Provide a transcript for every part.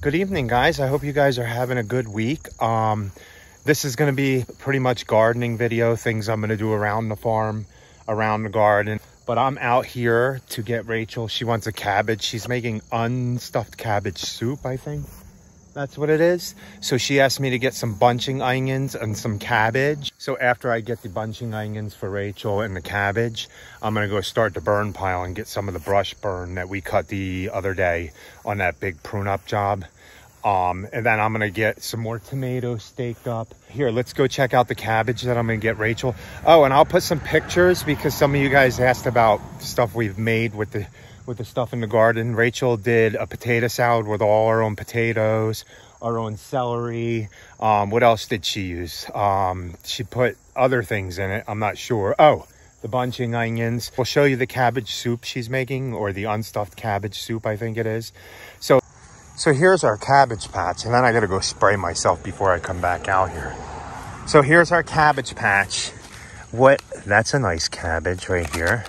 Good evening, guys. I hope you guys are having a good week. This is going to be pretty much gardening video, things I'm going to do around the farm, around the garden. But I'm out here to get Rachel. She wants a cabbage. She's making unstuffed cabbage soup, I think. That's what it is. So she asked me to get some bunching onions and some cabbage. So after I get the bunching onions for Rachel and the cabbage, I'm gonna go start the burn pile and get some of the brush burn that we cut the other day on that big prune up job. And then I'm gonna get some more tomatoes staked up. Here, let's go check out the cabbage that I'm gonna get Rachel. Oh, and I'll put some pictures because some of you guys asked about stuff we've made with the stuff in the garden. Rachel did a potato salad with all our own potatoes, our own celery. What else did she use? She put other things in it. I'm not sure. Oh, the bunching onions. We'll show you the cabbage soup she's making, or the unstuffed cabbage soup, I think it is. So here's our cabbage patch, and then I gotta go spray myself before I come back out here. So here's our cabbage patch. That's a nice cabbage right here.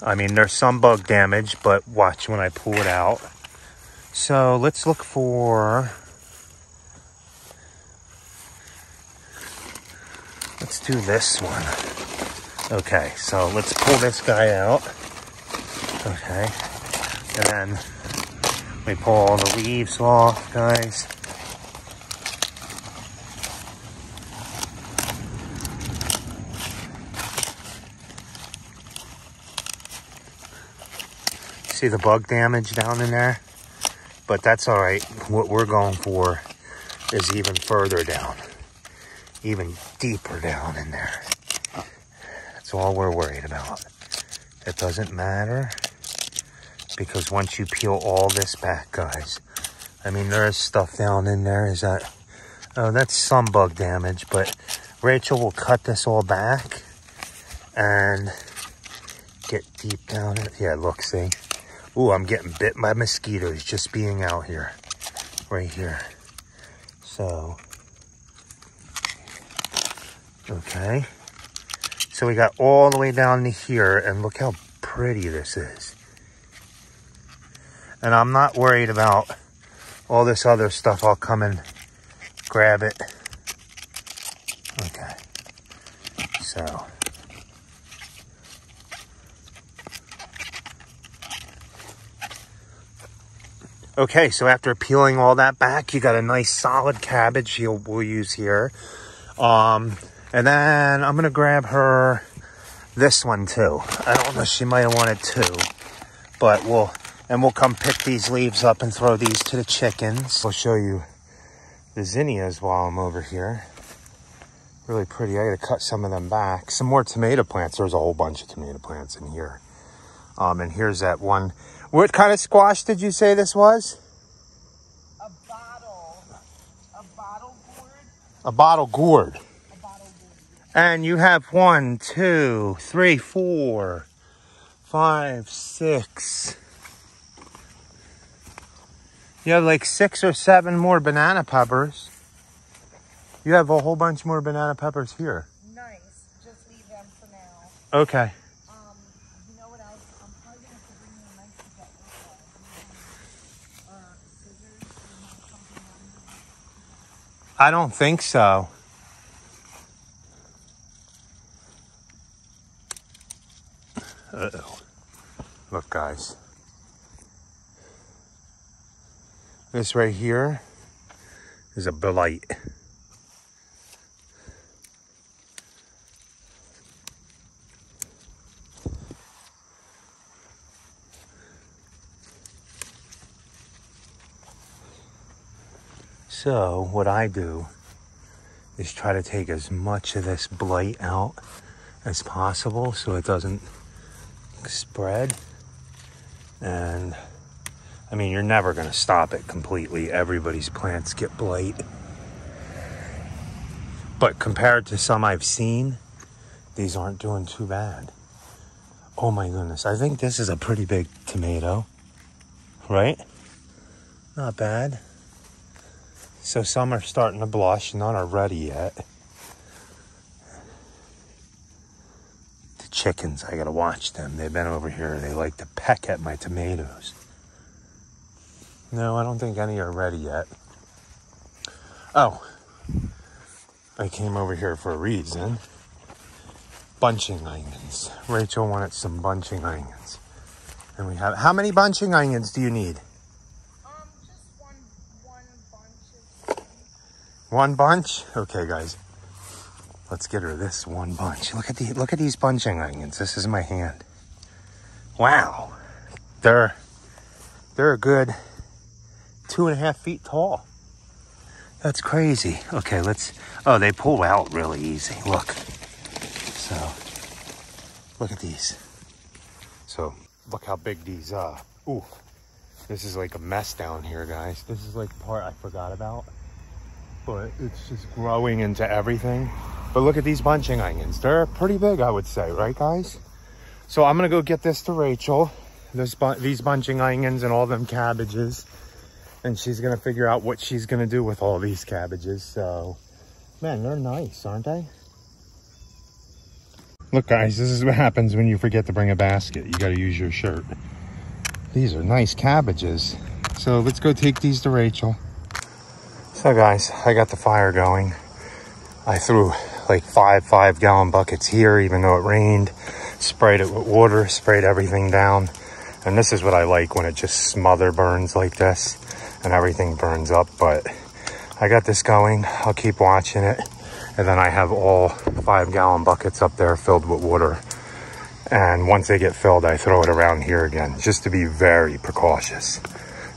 I mean, there's some bug damage, but watch when I pull it out. So let's look for... Let's do this one. Okay, so let's pull this guy out. Okay. And then we pull all the leaves off, guys. See the bug damage down in there? But that's all right. What we're going for is even further down, even deeper down in there. That's all we're worried about. It doesn't matter, because once you peel all this back, guys, I mean, there is stuff down in there. Is that, oh, that's some bug damage, but Rachel will cut this all back and get deep down in it. Yeah, look, see? Ooh, I'm getting bit by mosquitoes just being out here, right here. So, okay. So we got all the way down to here, and look how pretty this is. And I'm not worried about all this other stuff. I'll come and grab it. Okay. So. Okay, so after peeling all that back, you got a nice solid cabbage we'll use here. And then I'm going to grab her this one too. I don't know, she might have wanted two. But we'll come pick these leaves up and throw these to the chickens. I'll show you the zinnias while I'm over here. Really pretty. I got to cut some of them back. Some more tomato plants. There's a whole bunch of tomato plants in here. And here's that one. What kind of squash did you say this was? A bottle gourd. A bottle gourd. A bottle gourd. And you have 1, 2, 3, 4, 5, 6. You have like 6 or 7 more banana peppers. You have a whole bunch more banana peppers here. Nice. Just leave them for now. Okay. You know what else? I'm probably going to have to bring you a knife to get scissors. Do you have something on I don't think so. Uh-oh. Look, guys. This right here is a blight. So what I do is try to take as much of this blight out as possible so it doesn't spread. And I mean, you're never going to stop it completely. Everybody's plants get blight. But compared to some I've seen, these aren't doing too bad. Oh my goodness. I think this is a pretty big tomato, right? Not bad. So some are starting to blush, none are ready yet. The chickens, I gotta watch them. They've been over here, they like to peck at my tomatoes. No, I don't think any are ready yet. Oh, I came over here for a reason. Bunching onions. Rachel wanted some bunching onions. And we have, how many bunching onions do you need? Just one bunch is One bunch? Okay, guys. Let's get her this one bunch. Look at these bunching onions. This is my hand. Wow. They're a good 2.5 feet tall. That's crazy. Okay, oh, they pull out really easy. Look. So, look at these. So, look how big these are. Ooh, this is like a mess down here, guys. This is like the part I forgot about. But it's just growing into everything. But look at these bunching onions. They're pretty big, I would say, right, guys? So I'm gonna go get this to Rachel. These bunching onions and all them cabbages. And she's gonna figure out what she's gonna do with all these cabbages. So, man, they're nice, aren't they? Look, guys, this is what happens when you forget to bring a basket. You gotta use your shirt. These are nice cabbages. So let's go take these to Rachel. So guys, I got the fire going. I threw like 5 gallon buckets here, even though it rained. Sprayed it with water, sprayed everything down. And this is what I like, when it just smother burns like this and everything burns up. But I got this going. I'll keep watching it. And then I have all 5 gallon buckets up there filled with water. And once they get filled, I throw it around here again, just to be very precautious.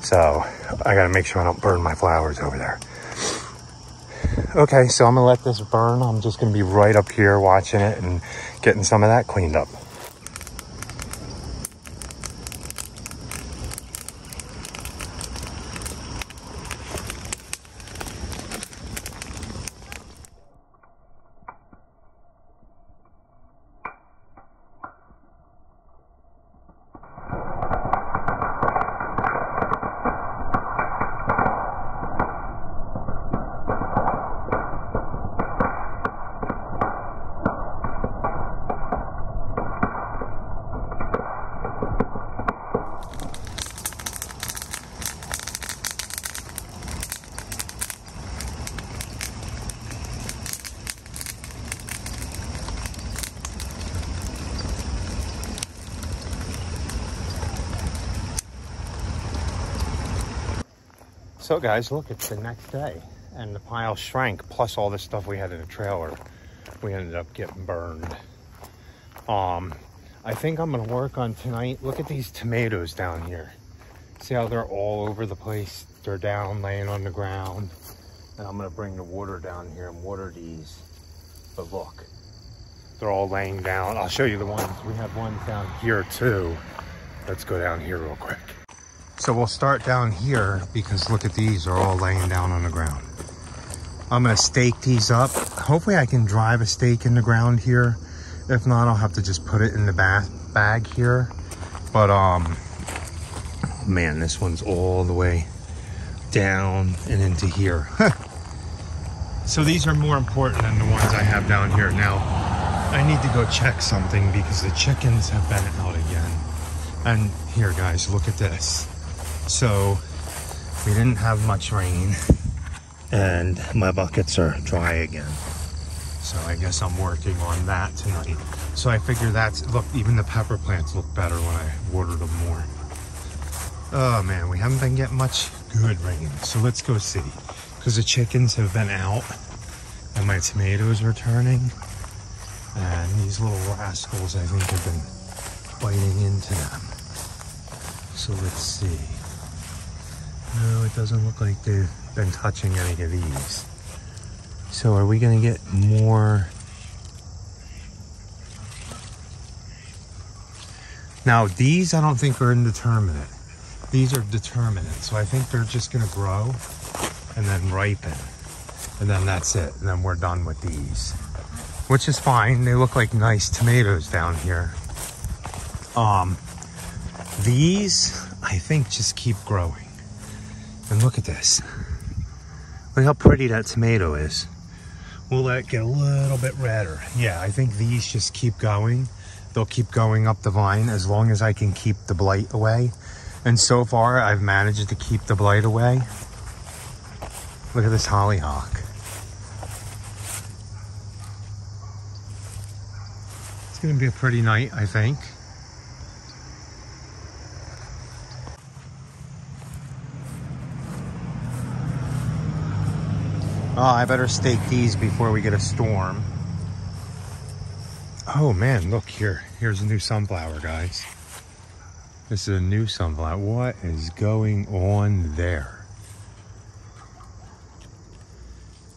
So I gotta make sure I don't burn my flowers over there. Okay, so I'm gonna let this burn. I'm just gonna be right up here watching it and getting some of that cleaned up. So guys, look, it's the next day and the pile shrank, plus all this stuff we had in the trailer. We ended up getting burned. I think I'm gonna work on tonight. Look at these tomatoes down here. See how they're all over the place? They're down, laying on the ground. And I'm gonna bring the water down here and water these. But look, they're all laying down. I'll show you the ones. We have ones down here too. Let's go down here real quick. So we'll start down here because look at these, they're all laying down on the ground. I'm gonna stake these up. Hopefully I can drive a stake in the ground here. If not, I'll have to just put it in the bag here. But man, this one's all the way down and into here. So these are more important than the ones I have down here. Now, I need to go check something because the chickens have been out again. And here guys, look at this. So we didn't have much rain and my buckets are dry again. So I guess I'm working on that tonight. So I figure look, even the pepper plants look better when I water them more. Oh man, we haven't been getting much good rain. So let's go see. Because the chickens have been out and my tomatoes are turning. And these little rascals, I think, have been biting into them. So let's see. No, it doesn't look like they've been touching any of these. So are we gonna get more? Now these I don't think are indeterminate. These are determinate. So I think they're just gonna grow and then ripen. And then that's it. And then we're done with these. Which is fine. They look like nice tomatoes down here. These I think just keep growing. And look at this. Look how pretty that tomato is. We'll let it get a little bit redder. Yeah, I think these just keep going. They'll keep going up the vine as long as I can keep the blight away. And so far, I've managed to keep the blight away. Look at this hollyhock. It's gonna be a pretty night, I think. Oh, I better stake these before we get a storm. Oh man, look here. Here's a new sunflower, guys. This is a new sunflower. What is going on there?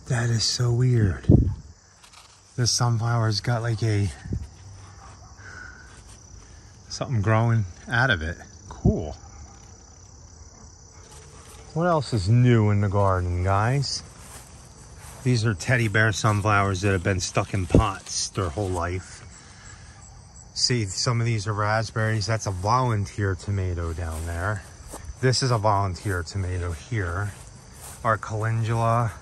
That is so weird. This sunflower's got like something growing out of it. Cool. What else is new in the garden, guys? These are teddy bear sunflowers that have been stuck in pots their whole life. See, some of these are raspberries. That's a volunteer tomato down there. This is a volunteer tomato here. Our calendula.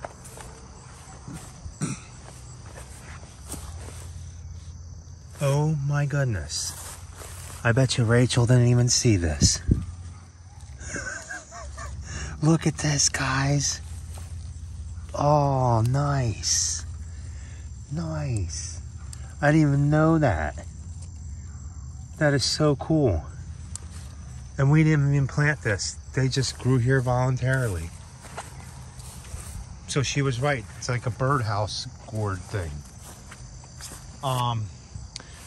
Oh my goodness. I bet you Rachel didn't even see this. Look at this, guys. Oh, nice. Nice. I didn't even know that. That is so cool. And we didn't even plant this. They just grew here voluntarily. So she was right. It's like a birdhouse gourd thing.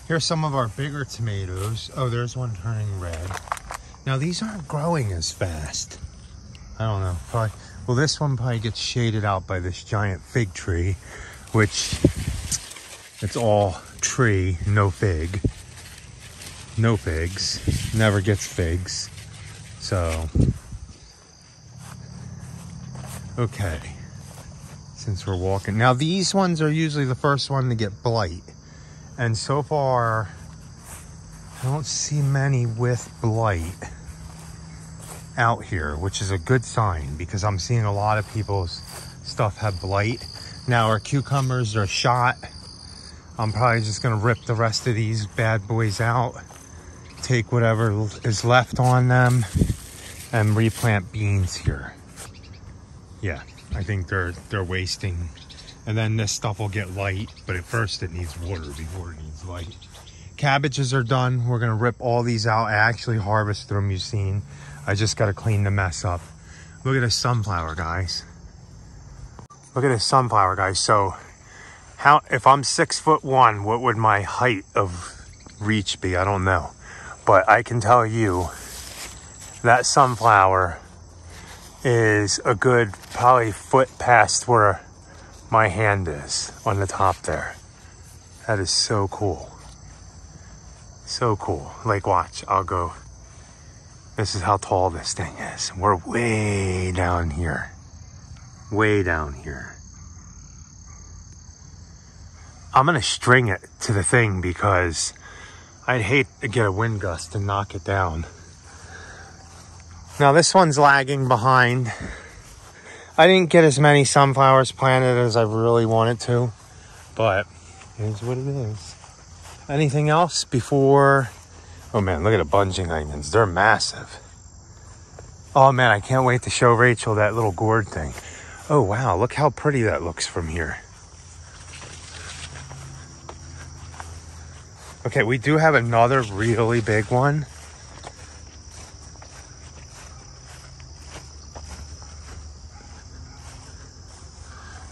Here's some of our bigger tomatoes. Oh, there's one turning red. Now these aren't growing as fast. I don't know. Probably. Well, this one probably gets shaded out by this giant fig tree, which it's all tree, no fig. No figs. Never gets figs. So, okay. Since we're walking. Now, these ones are usually the first one to get blight. And so far, I don't see many with blight out here, which is a good sign because I'm seeing a lot of people's stuff have blight. Now our cucumbers are shot. I'm probably just gonna rip the rest of these bad boys out, take whatever is left on them, and replant beans here. Yeah, I think they're wasting. And then this stuff will get light, but at first it needs water before it needs light. Cabbages are done. We're gonna rip all these out. I actually harvested them, you've seen. I just gotta clean the mess up. Look at this sunflower, guys. Look at this sunflower, guys. So, if I'm 6'1", what would my height of reach be? I don't know. But I can tell you that sunflower is a good probably foot past where my hand is on the top there. That is so cool. So cool. Like, watch, I'll go. This is how tall this thing is. We're way down here. Way down here. I'm gonna string it to the thing because I'd hate to get a wind gust and knock it down. Now this one's lagging behind. I didn't get as many sunflowers planted as I really wanted to, but it is what it is. Anything else before? Oh man, look at the bunching onions. They're massive. Oh man, I can't wait to show Rachel that little gourd thing. Oh wow, look how pretty that looks from here. Okay, we do have another really big one.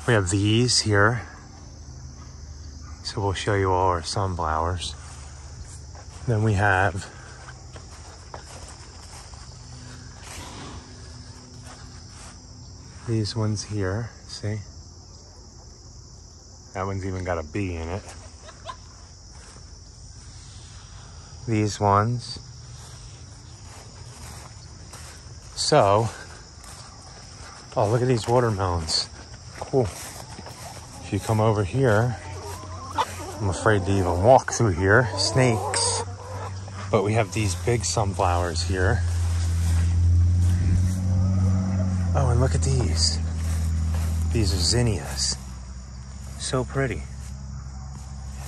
We have these here. So we'll show you all our sunflowers. Then we have these ones here, see? That one's even got a bee in it. These ones. So, oh, look at these watermelons. Cool. If you come over here, I'm afraid to even walk through here. Snakes. But we have these big sunflowers here. Oh, and look at these. These are zinnias. So pretty.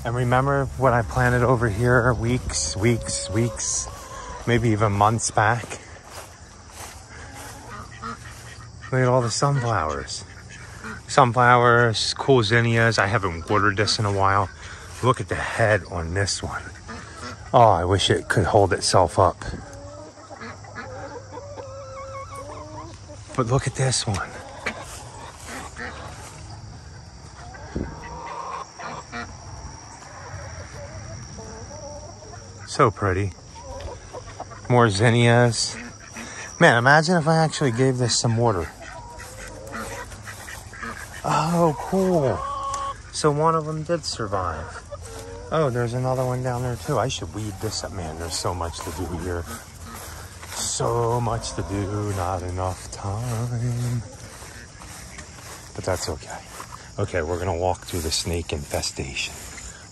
And remember what I planted over here weeks, maybe even months back? Look at all the sunflowers. Sunflowers, cool zinnias. I haven't watered this in a while. Look at the head on this one. Oh, I wish it could hold itself up. But look at this one. So pretty. More zinnias. Man, imagine if I actually gave this some water. Oh, cool. So one of them did survive. Oh, there's another one down there too. I should weed this up. Man, there's so much to do here. So much to do, not enough time. But that's okay. Okay, we're gonna walk through the snake infestation.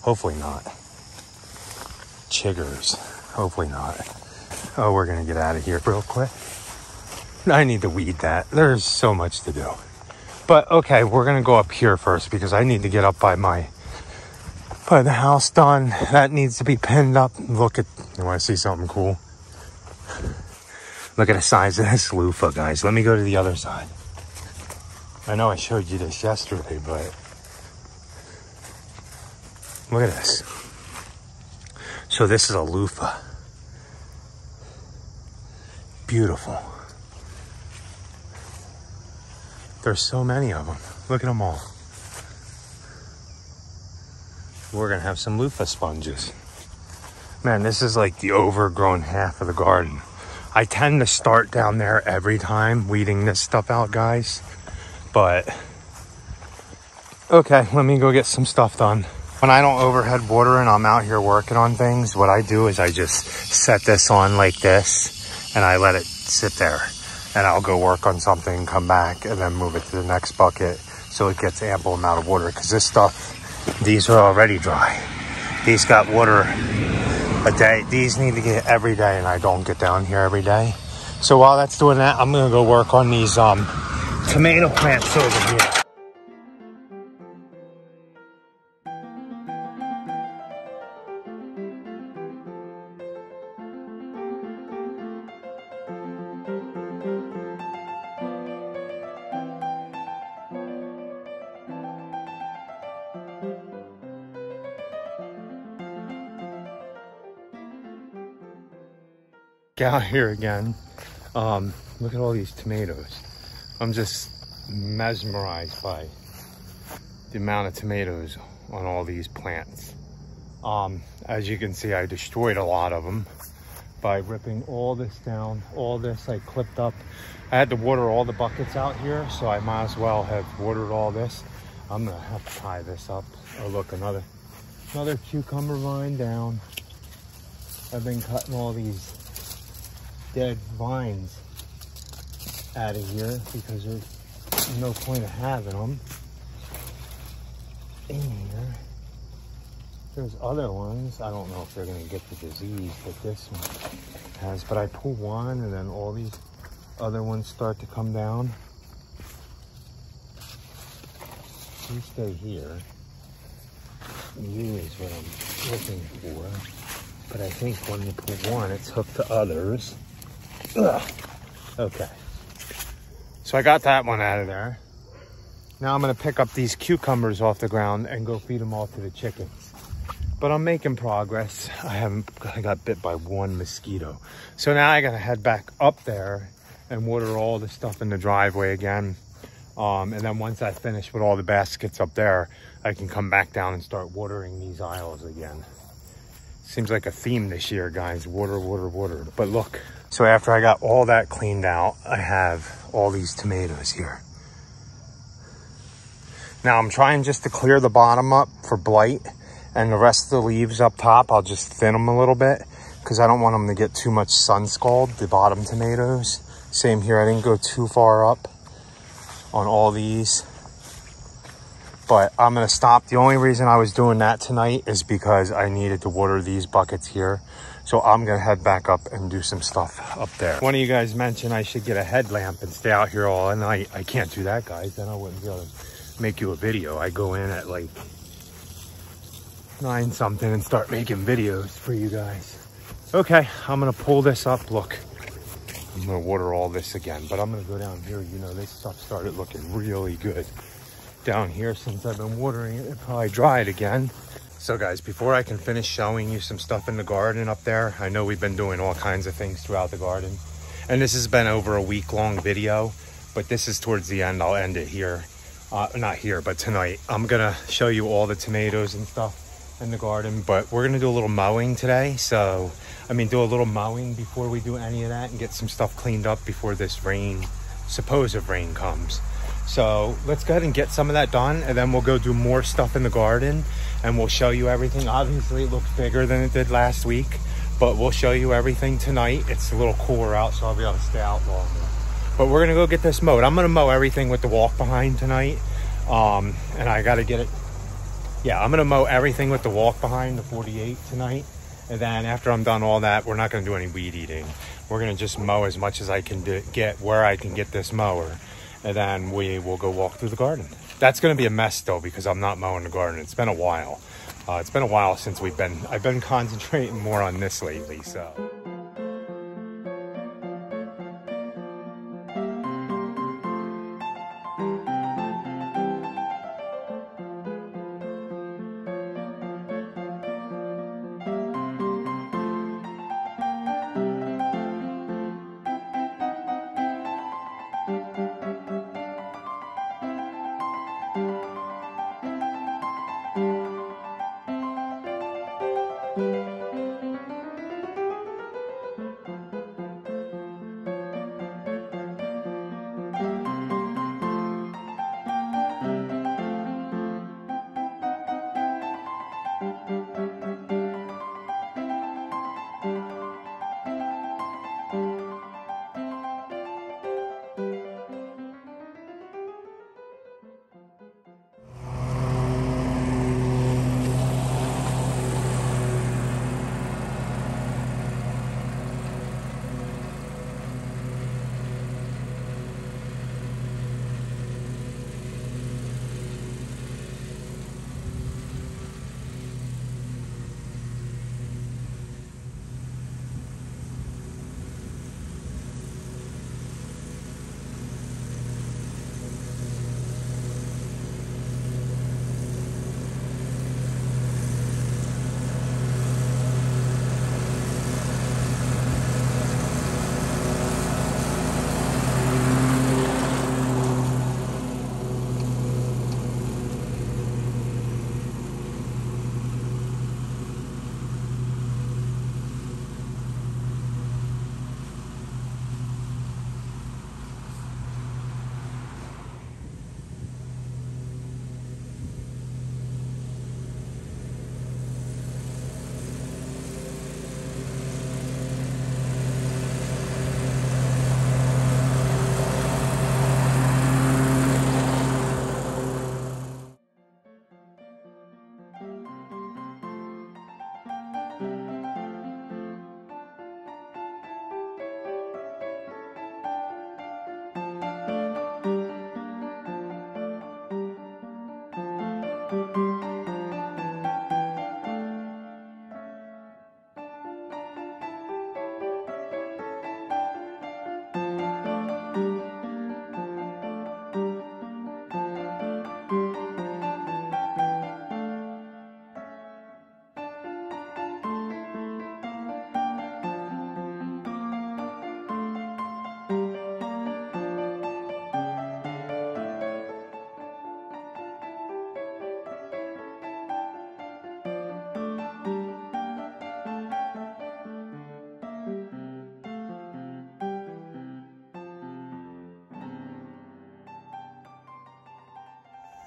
Hopefully not. Chiggers. Hopefully not. Oh, we're gonna get out of here real quick. I need to weed that. There's so much to do. But okay, we're gonna go up here first because I need to get up by the house done. That needs to be pinned up. Look at, you wanna see something cool? Look at the size of this loofah, guys. Let me go to the other side. I know I showed you this yesterday, but look at this. So this is a loofah. Beautiful. There's so many of them. Look at them all. We're gonna have some loofah sponges. Man, this is like the overgrown half of the garden. I tend to start down there every time weeding this stuff out, guys. But, okay, let me go get some stuff done. When I don't overhead water and I'm out here working on things, what I do is I just set this on like this and I let it sit there. And I'll go work on something, come back, and then move it to the next bucket so it gets ample amount of water. Because this stuff, these are already dry. These got water a day. These need to get every day, and I don't get down here every day. So while that's doing that, I'm gonna go work on these tomato plants over here. Out here again. Look at all these tomatoes. I'm just mesmerized by the amount of tomatoes on all these plants. As you can see, I destroyed a lot of them by ripping all this down. All this I clipped up. I had to water all the buckets out here, so I might as well have watered all this. I'm gonna have to tie this up. Oh look, another cucumber vine down. I've been cutting all these dead vines out of here because there's no point of having them in here. There's other ones. I don't know if they're going to get the disease that this one has, but I pull one and then all these other ones start to come down. You stay here. You is what I'm looking for. But I think when you pull one, it's hooked to others. Ugh. Okay, so I got that one out of there. Now I'm gonna pick up these cucumbers off the ground and go feed them all to the chickens. But I'm making progress. I got bit by one mosquito. So now I gotta head back up there and water all the stuff in the driveway again. And then once I finish with all the baskets up there, I can come back down and start watering these aisles again. Seems like a theme this year, guys. Water, water, water. But look. So after I got all that cleaned out, I have all these tomatoes here. Now I'm trying just to clear the bottom up for blight, and the rest of the leaves up top, I'll just thin them a little bit because I don't want them to get too much sun scald, the bottom tomatoes. Same here, I didn't go too far up on all these. But I'm gonna stop. The only reason I was doing that tonight is because I needed to water these buckets here. So I'm gonna head back up and do some stuff up there. One of you guys mentioned I should get a headlamp and stay out here all night. I can't do that, guys. Then I wouldn't be able to make you a video. I go in at like 9 something and start making videos for you guys. Okay, I'm gonna pull this up. Look, I'm gonna water all this again, but I'm gonna go down here. You know, this stuff started looking really good down here since I've been watering it. It probably dried again. So guys, before I can finish showing you some stuff in the garden up there, I know we've been doing all kinds of things throughout the garden, and this has been over a week-long video, but this is towards the end. I'll end it here. Not here, but tonight. I'm gonna show you all the tomatoes and stuff in the garden, but we're gonna do a little mowing today. So, I mean, do a little mowing before we do any of that and get some stuff cleaned up before this rain, supposed rain comes. So let's go ahead and get some of that done, and then we'll go do more stuff in the garden and we'll show you everything. Obviously it looks bigger than it did last week, but we'll show you everything tonight. It's a little cooler out, so I'll be able to stay out longer. But we're gonna go get this mowed. I'm gonna mow everything with the walk behind tonight. And I gotta get it. Yeah, I'm gonna mow everything with the walk behind, the 48 tonight. And then after I'm done all that, we're not gonna do any weed eating. We're gonna just mow as much as I can get where I can get this mower. And then we will go walk through the garden. That's gonna be a mess though, because I'm not mowing the garden. It's been a while. It's been a while since I've been concentrating more on this lately, so.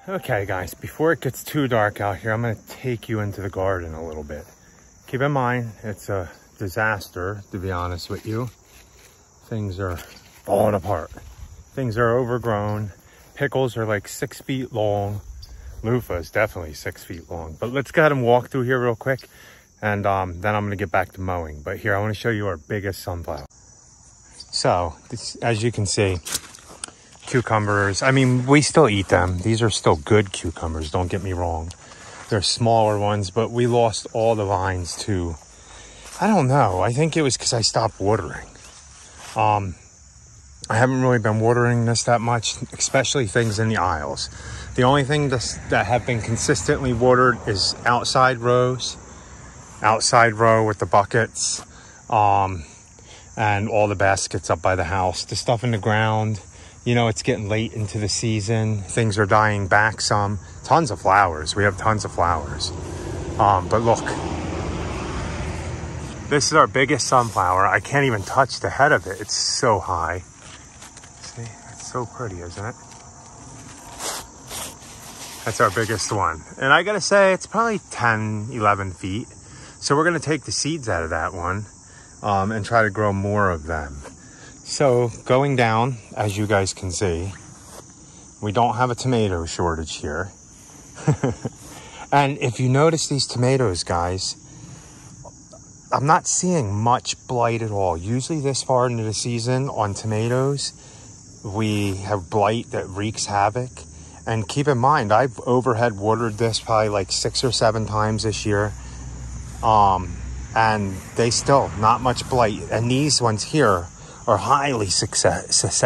Okay guys, before it gets too dark out here, I'm gonna take you into the garden a little bit. Keep in mind, it's a disaster, to be honest with you. Things are falling apart. Things are overgrown. Pickles are like 6 feet long. Loofah is definitely 6 feet long. But let's go ahead and walk through here real quick, and then I'm gonna get back to mowing. But here, I wanna show you our biggest sunflower. So, this, as you can see, cucumbers, I mean, we still eat them. These are still good cucumbers, don't get me wrong. They're smaller ones, but we lost all the vines to, I don't know, I think it was because I stopped watering. I haven't really been watering this that much, especially things in the aisles. The only thing that have been consistently watered is outside rows. Outside row with the buckets. And all the baskets up by the house. The stuff in the ground, you know, it's getting late into the season. Things are dying back some. Tons of flowers. We have tons of flowers. But look. This is our biggest sunflower. I can't even touch the head of it. It's so high. See? It's so pretty, isn't it? That's our biggest one. And I gotta say, it's probably 10, 11 feet. So we're gonna take the seeds out of that one. And try to grow more of them. So going down, as you guys can see, we don't have a tomato shortage here. And if you notice these tomatoes, guys, I'm not seeing much blight at all. Usually this far into the season on tomatoes, we have blight that wreaks havoc. And keep in mind, I've overhead watered this probably like 6 or 7 times this year. And they still not much blight. And these ones here are highly susceptible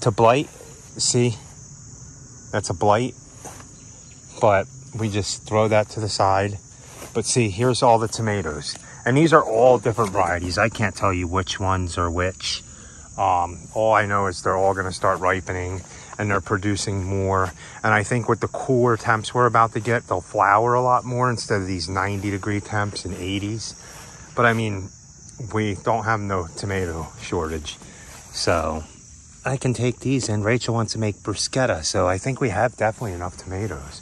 to blight. See, that's a blight. But we just throw that to the side. But see, here's all the tomatoes. And these are all different varieties. I can't tell you which ones are which. All I know is they're all going to start ripening. And they're producing more. And I think with the cooler temps we're about to get, they'll flower a lot more instead of these 90-degree temps and 80s. But I mean, we don't have no tomato shortage. So I can take these, and Rachel wants to make bruschetta. So I think we have definitely enough tomatoes.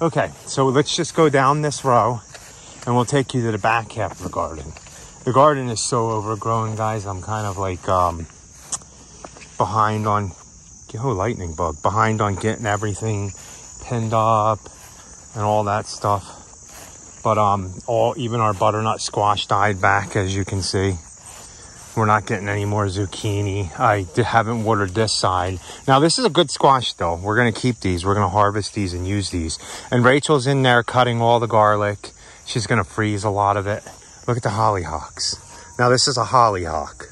Okay, so let's just go down this row and we'll take you to the back half of the garden. The garden is so overgrown, guys. I'm kind of like behind on... Oh, lightning bug. Behind on getting everything pinned up and all that stuff. But even our butternut squash died back, as you can see. We're not getting any more zucchini. I haven't watered this side. Now, this is a good squash, though. We're going to keep these. We're going to harvest these and use these. And Rachel's in there cutting all the garlic. She's going to freeze a lot of it. Look at the hollyhocks. Now, this is a hollyhock.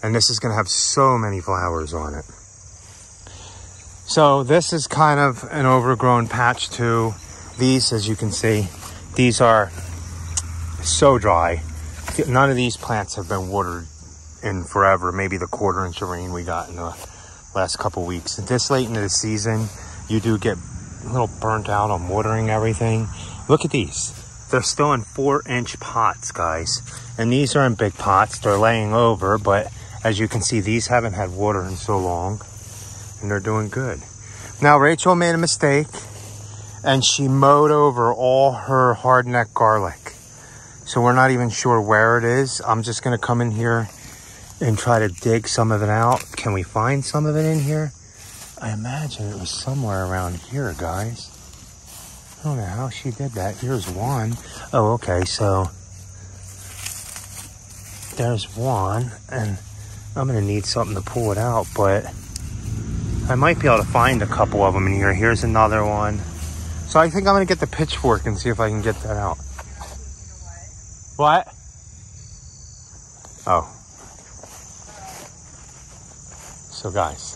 And this is going to have so many flowers on it. So this is kind of an overgrown patch too. These, as you can see, these are so dry. None of these plants have been watered in forever. Maybe the 1/4 inch of rain we got in the last couple weeks. This late into the season, you do get a little burnt out on watering everything. Look at these. They're still in 4-inch pots, guys. And these are in big pots. They're laying over, but as you can see, these haven't had water in so long. And they're doing good. Now, Rachel made a mistake, and she mowed over all her hardneck garlic. So we're not even sure where it is. I'm just going to come in here and try to dig some of it out. Can we find some of it in here? I imagine it was somewhere around here, guys. I don't know how she did that. Here's one. Oh, okay, so there's one, and I'm going to need something to pull it out, but I might be able to find a couple of them in here. Here's another one. So I think I'm going to get the pitchfork and see if I can get that out. What? Oh. So guys,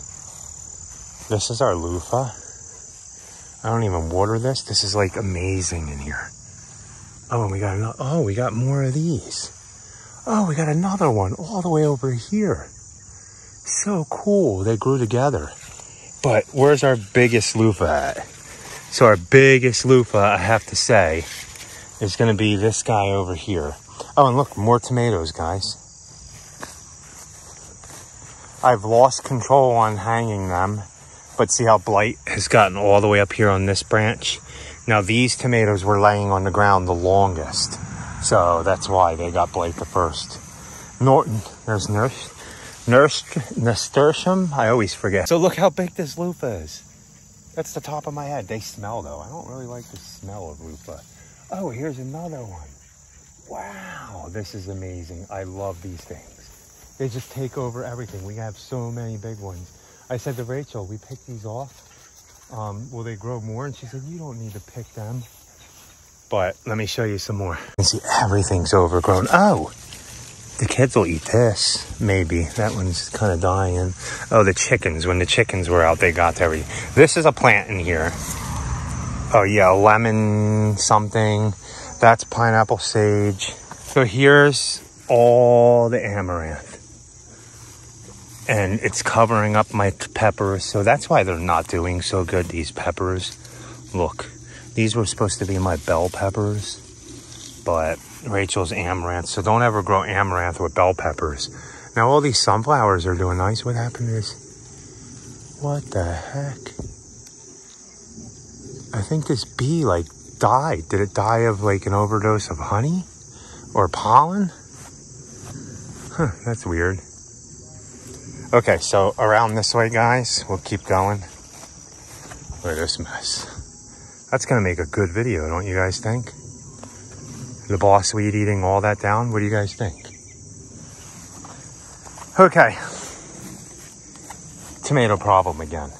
this is our loofah. I don't even water this. This is like amazing in here. Oh, and we got another. Oh, we got more of these. Oh, we got another one all the way over here. So cool. They grew together. But where's our biggest loofah at? So our biggest loofah, I have to say, is going to be this guy over here. Oh, and look, more tomatoes, guys. I've lost control on hanging them. But see how blight has gotten all the way up here on this branch? Now, these tomatoes were laying on the ground the longest. So that's why they got blight the first. There's nasturtium. I always forget. So look how big this loofah is. That's the top of my head. They smell, though. I don't really like the smell of loofah. Oh, here's another one. Wow, this is amazing. I love these things. They just take over everything. We have so many big ones. I said to Rachel, we pick these off. Will they grow more? And she said, you don't need to pick them. But let me show you some more. You can see everything's overgrown. Oh, The kids will eat this, maybe. That one's kind of dying. Oh, the chickens. When the chickens were out, they got everything. This is a plant in here. Oh, yeah, lemon something. That's pineapple sage. So here's all the amaranth. And it's covering up my peppers. So that's why they're not doing so good, these peppers. Look, these were supposed to be my bell peppers. But Rachel's amaranth. So don't ever grow amaranth with bell peppers. Now all these sunflowers are doing nice. What happened to this? What the heck? I think this bee like died. Did it die of like an overdose of honey or pollen? Huh, that's weird. Okay, so around this way, guys, we'll keep going. Look at this mess. That's gonna make a good video, don't you guys think? The boss weed eating all that down. What do you guys think? Okay. Tomato problem again.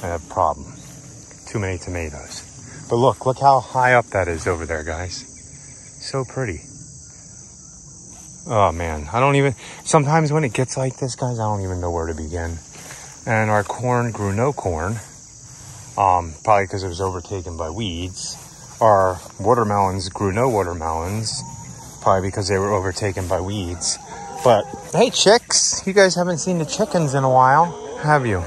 I have a problem. Too many tomatoes. But look how high up that is over there, guys. So pretty. Oh man, sometimes when it gets like this, guys, I don't even know where to begin. And our corn grew no corn. Probably because it was overtaken by weeds. Our watermelons grew no watermelons. Probably because they were overtaken by weeds. But, hey chicks, you guys haven't seen the chickens in a while, have you?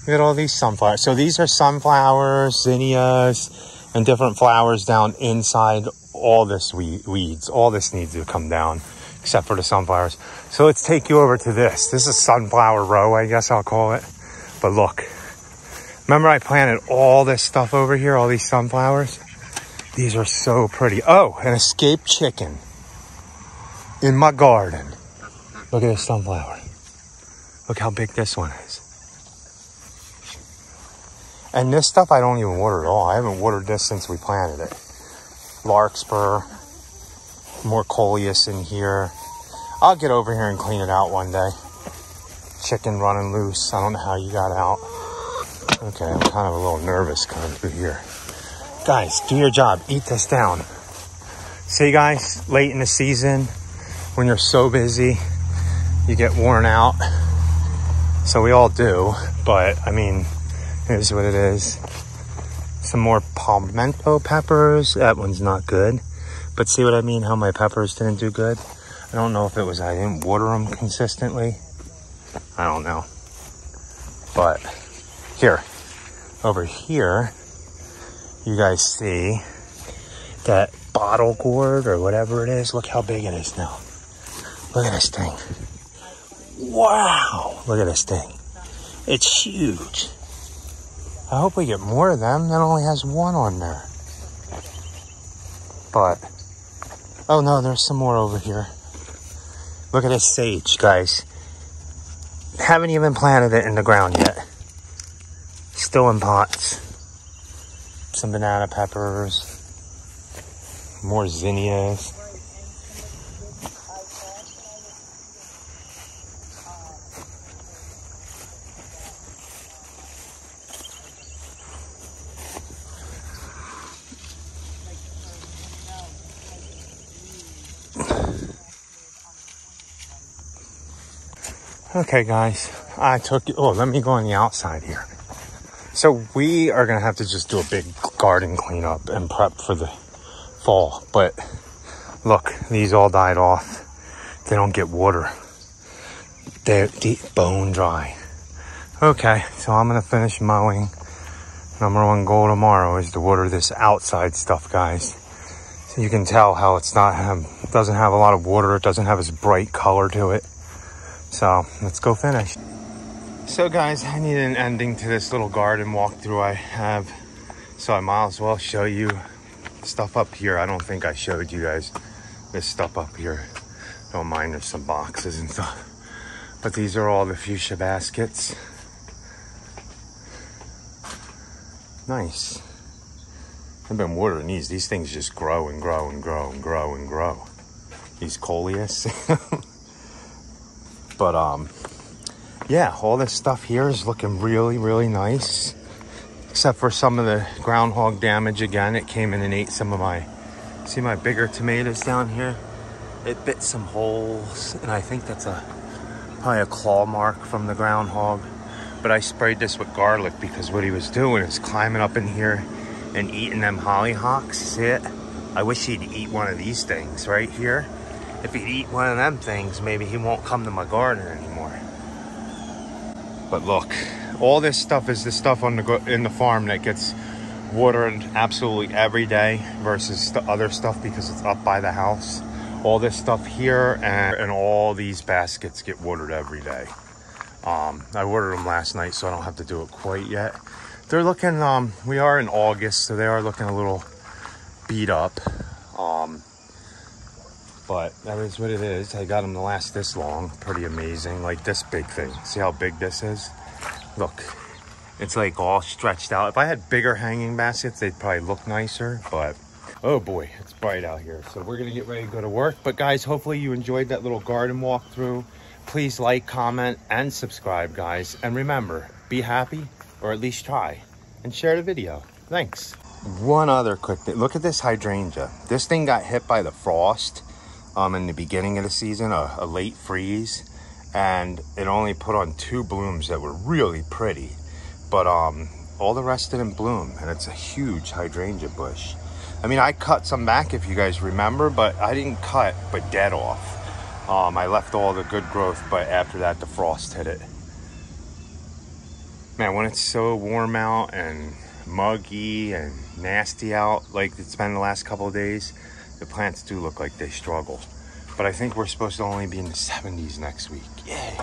Look at all these sunflowers. So these are sunflowers, zinnias, and different flowers down inside all this weeds. All this needs to come down, except for the sunflowers. So let's take you over to this. This is sunflower row, I guess I'll call it. But look, remember I planted all this stuff over here, all these sunflowers? These are so pretty. Oh, an escaped chicken in my garden. Look at this sunflower. Look how big this one is. And this stuff I don't even water at all. I haven't watered this since we planted it. Larkspur, more coleus in here. I'll get over here and clean it out one day. Chicken running loose. I don't know how you got out. Okay, I'm kind of a little nervous coming through here. Guys, do your job. Eat this down. See, guys, late in the season, when you're so busy, you get worn out. So we all do, but I mean, it is what it is. Some more pimento peppers. That one's not good. But see what I mean? How my peppers didn't do good? I don't know if it was I didn't water them consistently. I don't know. But here, over here, you guys see that bottle gourd or whatever it is. Look how big it is now. Look at this thing. Wow. Look at this thing. It's huge. I hope we get more of them. That only has one on there. But, oh no, there's some more over here. Look at this sage, guys. Haven't even planted it in the ground yet. Still in pots. Some banana peppers. More zinnias. Okay, guys, let me go on the outside here. So we are going to have to just do a big garden cleanup and prep for the fall. But look, these all died off. They don't get water. They're bone dry. Okay, so I'm going to finish mowing. Number one goal tomorrow is to water this outside stuff, guys. So you can tell how it's doesn't have a lot of water. It doesn't have this bright color to it. So let's go finish. So guys, I need an ending to this little garden walkthrough I have. So I might as well show you stuff up here. I don't think I showed you guys this stuff up here. Don't mind, there's some boxes and stuff. But these are all the fuchsia baskets. Nice. I've been watering these. These things just grow and grow and grow and grow and grow. These coleus. But yeah, all this stuff here is looking really, really nice. Except for some of the groundhog damage again. It came in and ate some of my See my bigger tomatoes down here? It bit some holes, and I think that's probably a claw mark from the groundhog. But I sprayed this with garlic because what he was doing is climbing up in here and eating them hollyhocks. See it? I wish he'd eat one of these things right here. If he'd eat one of them things, maybe he won't come to my garden anymore. But look, all this stuff is the stuff on in the farm that gets watered absolutely every day versus the other stuff because it's up by the house. All this stuff here and all these baskets get watered every day. I watered them last night, so I don't have to do it quite yet. They're looking, we are in August, so they are looking a little beat up. But that is what it is. I got them to last this long. Pretty amazing. Like this big thing. See how big this is? Look, it's like all stretched out. If I had bigger hanging baskets, they'd probably look nicer. But, oh boy, it's bright out here. So we're going to get ready to go to work. But guys, hopefully you enjoyed that little garden walkthrough. Please like, comment, and subscribe, guys. And remember, be happy, or at least try. And share the video. Thanks. One other quick thing. Look at this hydrangea. This thing got hit by the frost. In the beginning of the season, a late freeze, and it only put on 2 blooms that were really pretty, but all the rest didn't bloom, and it's a huge hydrangea bush. I mean, I cut some back if you guys remember, but I didn't cut but dead off. I left all the good growth, but after that the frost hit it. Man, when it's so warm out and muggy and nasty out like it's been the last couple of days, the plants do look like they struggle. But I think we're supposed to only be in the 70s next week. Yay.